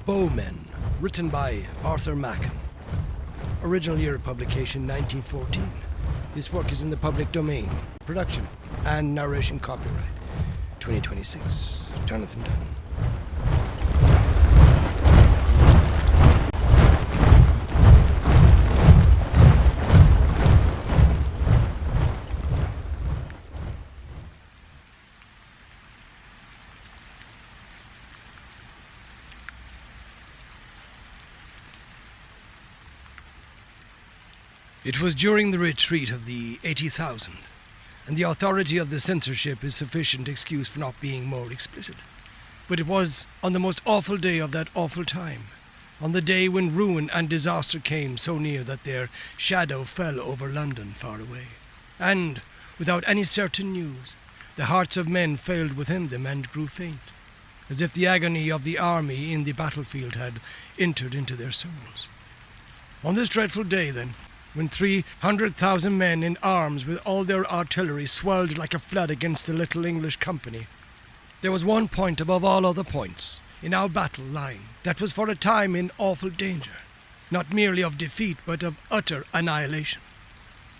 Bowmen, written by Arthur Machen. Original year of publication 1914. This work is in the public domain. Production and narration copyright 2026. Jonathan Dunne. It was during the retreat of the 80,000, and the authority of the censorship is sufficient excuse for not being more explicit. But it was on the most awful day of that awful time, on the day when ruin and disaster came so near that their shadow fell over London far away. And, without any certain news, the hearts of men failed within them and grew faint, as if the agony of the army in the battlefield had entered into their souls. On this dreadful day, then, when 300,000 men in arms with all their artillery swelled like a flood against the little English company, there was one point above all other points in our battle line that was for a time in awful danger, not merely of defeat but of utter annihilation.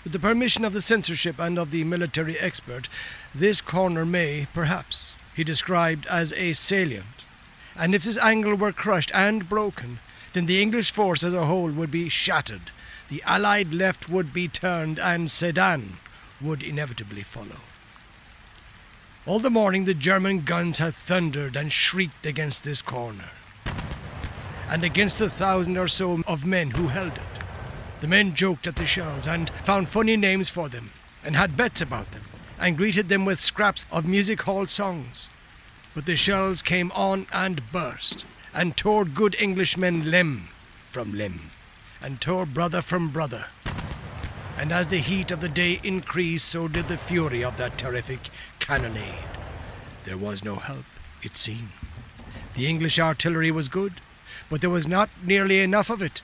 With the permission of the censorship and of the military expert, this corner may, perhaps, be described as a salient, and if this angle were crushed and broken, then the English force as a whole would be shattered. The Allied left would be turned, and Sedan would inevitably follow. All the morning the German guns had thundered and shrieked against this corner, and against the 1,000 or so of men who held it. The men joked at the shells, and found funny names for them, and had bets about them, and greeted them with scraps of music-hall songs. But the shells came on and burst, and tore good Englishmen limb from limb, and tore brother from brother. And as the heat of the day increased, so did the fury of that terrific cannonade. There was no help, it seemed. The English artillery was good, but there was not nearly enough of it.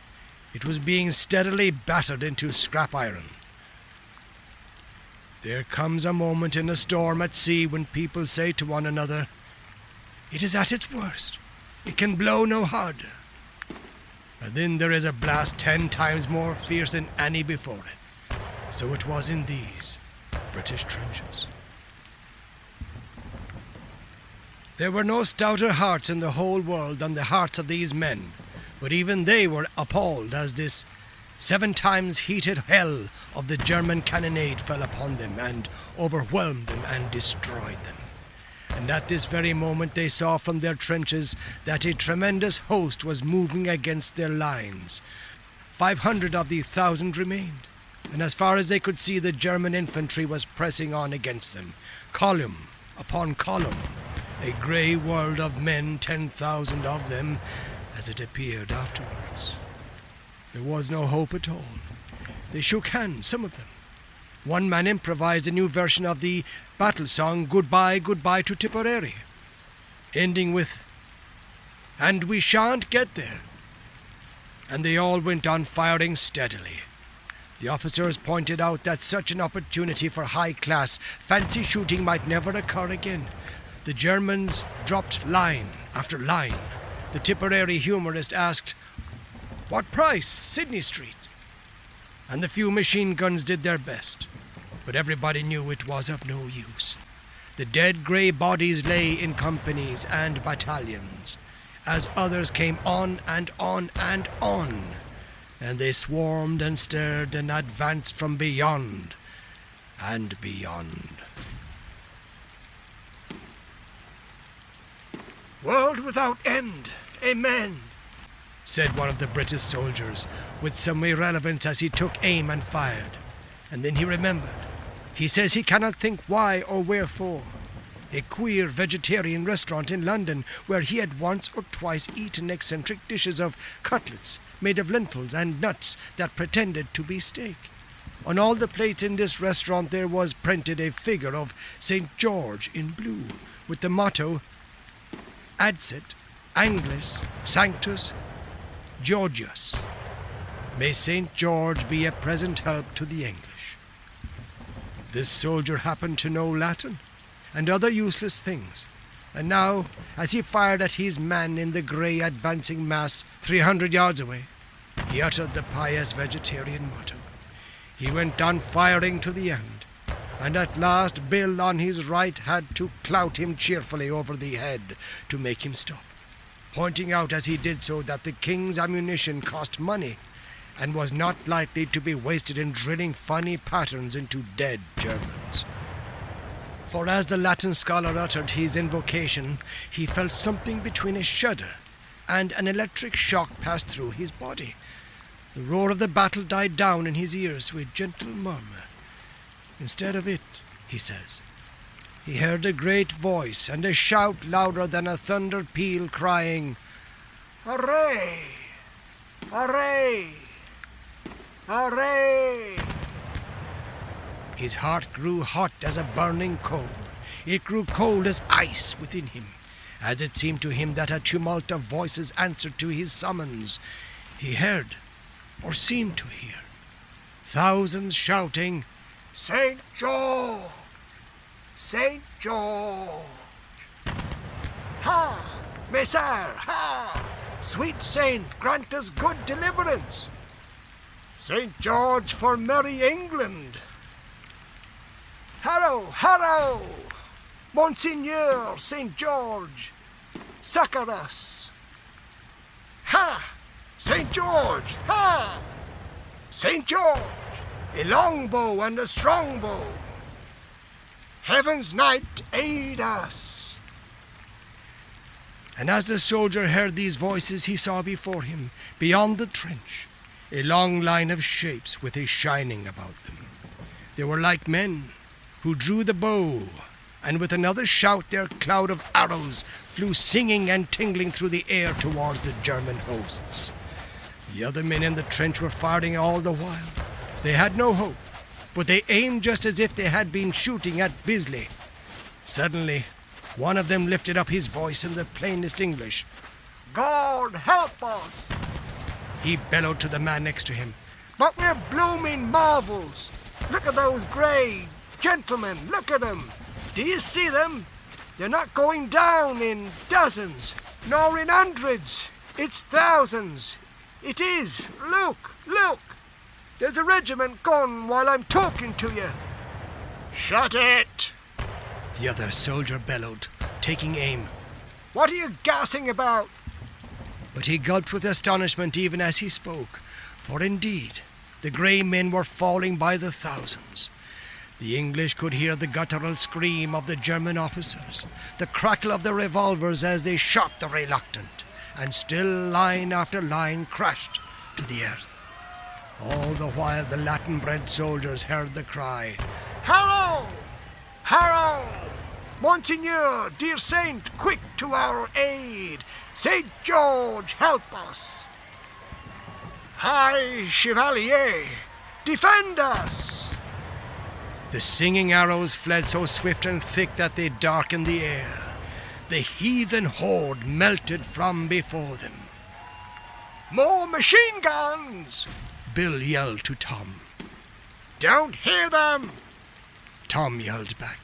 It was being steadily battered into scrap iron. There comes a moment in a storm at sea when people say to one another, "It is at its worst. It can blow no harder." And then there is a blast 10 times more fierce than any before it. So it was in these British trenches. There were no stouter hearts in the whole world than the hearts of these men, but even they were appalled as this 7 times heated hell of the German cannonade fell upon them and overwhelmed them and destroyed them. And at this very moment they saw from their trenches that a tremendous host was moving against their lines. 500 of the 1,000 remained, and as far as they could see the German infantry was pressing on against them, column upon column, a grey world of men, 10,000 of them, as it appeared afterwards. There was no hope at all. They shook hands, some of them. One man improvised a new version of the battle song, "Goodbye, Goodbye to Tipperary," ending with, "And we shan't get there." And they all went on firing steadily. The officers pointed out that such an opportunity for high-class fancy shooting might never occur again. The Germans dropped line after line. The Tipperary humorist asked, "What price, Sydney Street?" And the few machine guns did their best, but everybody knew it was of no use. The dead grey bodies lay in companies and battalions, as others came on and on and on, and they swarmed and stirred and advanced from beyond and beyond. "World without end, amen," said one of the British soldiers, with some irrelevance as he took aim and fired. And then he remembered. He says he cannot think why or wherefore. A queer vegetarian restaurant in London where he had once or twice eaten eccentric dishes of cutlets made of lentils and nuts that pretended to be steak. On all the plates in this restaurant there was printed a figure of St. George in blue, with the motto, "Adsit Anglis Sanctus Georgius." May St. George be a present help to the English. This soldier happened to know Latin and other useless things, And now, as he fired at his man in the grey advancing mass 300 yards away, he uttered the pious vegetarian motto. He went on firing to the end, and at last Bill on his right had to clout him cheerfully over the head to make him stop, pointing out as he did so that the king's ammunition cost money and was not likely to be wasted in drilling funny patterns into dead Germans. For as the Latin scholar uttered his invocation, he felt something between a shudder and an electric shock pass through his body. The roar of the battle died down in his ears to a gentle murmur. Instead of it, he says, he heard a great voice and a shout louder than a thunder peal crying, "Hooray! Hooray! Hooray!" His heart grew hot as a burning coal. It grew cold as ice within him, as it seemed to him that a tumult of voices answered to his summons. He heard, or seemed to hear, thousands shouting, "St. George! St. George! Ha! Messire! Ha! Sweet saint, grant us good deliverance! St. George for merry England! Harrow! Harrow! Monseigneur St. George! Succor us! Ha! St. George! Ha! St. George! A long bow and a strong bow! Heaven's knight, aid us!" And as the soldier heard these voices, he saw before him, beyond the trench, a long line of shapes with a shining about them. They were like men who drew the bow, and with another shout their cloud of arrows flew singing and tingling through the air towards the German hosts. The other men in the trench were firing all the while. They had no hope, but they aimed just as if they had been shooting at Bisley. Suddenly, one of them lifted up his voice in the plainest English. "God help us!" he bellowed to the man next to him. "But we're blooming marvels! Look at those grey gentlemen, look at them! Do you see them? They're not going down in dozens, nor in hundreds. It's thousands. It is. Look, look! There's a regiment gone while I'm talking to you." "Shut it!" the other soldier bellowed, taking aim. "What are you gassing about?" But he gulped with astonishment even as he spoke, for indeed the grey men were falling by the thousands. The English could hear the guttural scream of the German officers, the crackle of the revolvers as they shot the reluctant, and still line after line crashed to the earth. All the while the Latin-bred soldiers heard the cry, "Harrow! Harrow! Monseigneur, dear saint, quick to our aid! St. George, help us! High Chevalier, defend us!" The singing arrows fled so swift and thick that they darkened the air. The heathen horde melted from before them. "More machine guns!" Bill yelled to Tom. "Don't hear them!" Tom yelled back.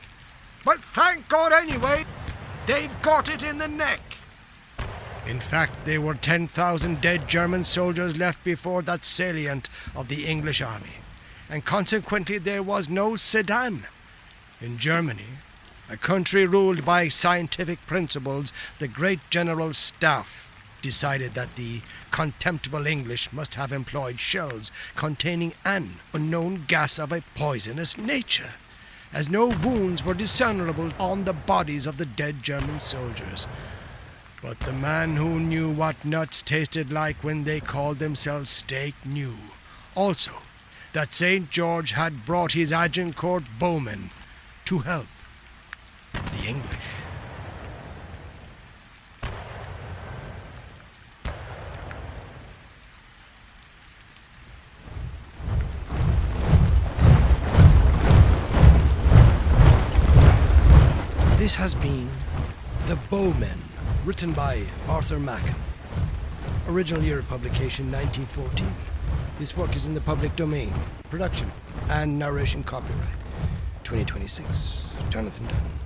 "But thank God anyway, they've got it in the neck." In fact, there were 10,000 dead German soldiers left before that salient of the English army, and consequently there was no Sedan. In Germany, a country ruled by scientific principles, the great General Staff decided that the contemptible English must have employed shells containing an unknown gas of a poisonous nature, as no wounds were discernible on the bodies of the dead German soldiers. But the man who knew what nuts tasted like when they called themselves steak knew also that St. George had brought his Agincourt Bowmen to help the English. This has been The Bowmen, written by Arthur Machen. Original year of publication 1914. This work is in the public domain. Production and narration copyright 2026. Jonathan Dunne.